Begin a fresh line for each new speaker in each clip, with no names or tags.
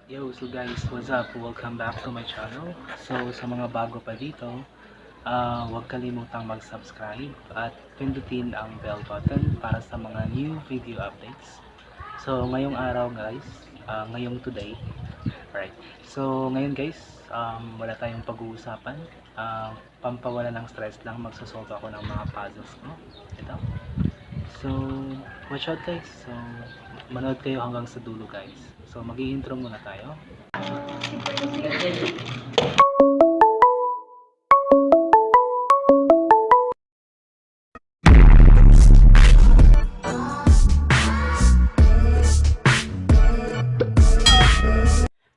Yo, so guys, what's up? Welcome back to my channel. So, sa mga bago pa dito, huwag kalimutang mag-subscribe at pindutin ang bell button para sa mga new video updates. So, ngayong araw guys, ngayong today, alright. So, ngayon guys, wala tayong pag-uusapan. Pampawala ng stress lang, magsasolve ako ng mga puzzles ko. Ito. So, watch out guys. So, manood kayo hanggang sa dulo guys. So, mag-i-intro muna tayo.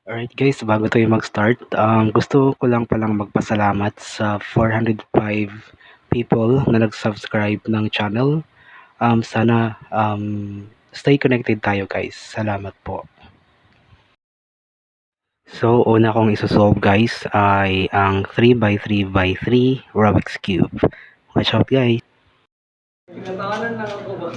Alright guys, bago tayo mag-start, gusto ko lang palang magpasalamat sa 405 people na nag-subscribe ng channel. Sana stay connected tayo guys. Salamat po. So, una kong isosolve guys ay ang 3x3x3 Rubik's Cube. Watch out guys!
Pinatawanan lang ako ba?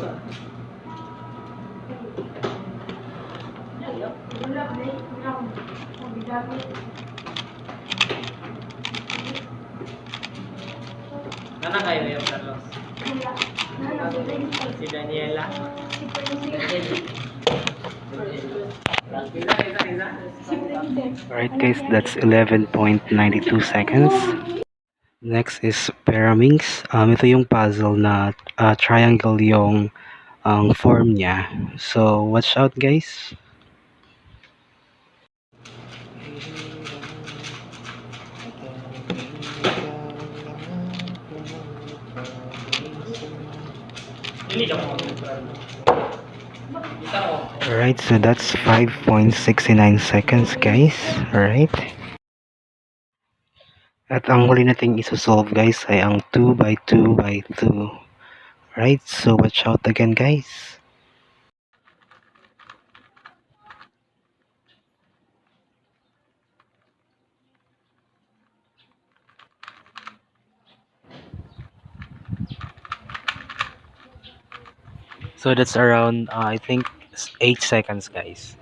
Nana kayo yung Carlos? Si Daniela?
Alright guys, that's 11.92 seconds. Next is Pyraminx. Ito yung puzzle na triangle yung form niya. So, watch out guys. Alright, so that's 5.69 seconds guys. Alright. At ang huli nating isosolve guys ay ang 2x2x2. Alright, so watch out again guys. So that's around I think 8 seconds guys.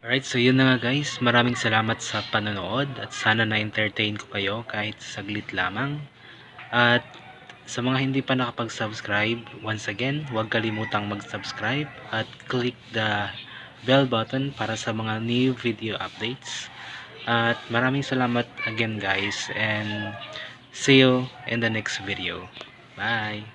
Alright, so yun na nga guys. Maraming salamat sa panonood at sana na-entertain ko kayo kahit saglit lamang. At sa mga hindi pa nakapag-subscribe, once again, huwag kalimutang mag-subscribe at click the bell button para sa mga new video updates. At maraming salamat again guys and see you in the next video. Bye!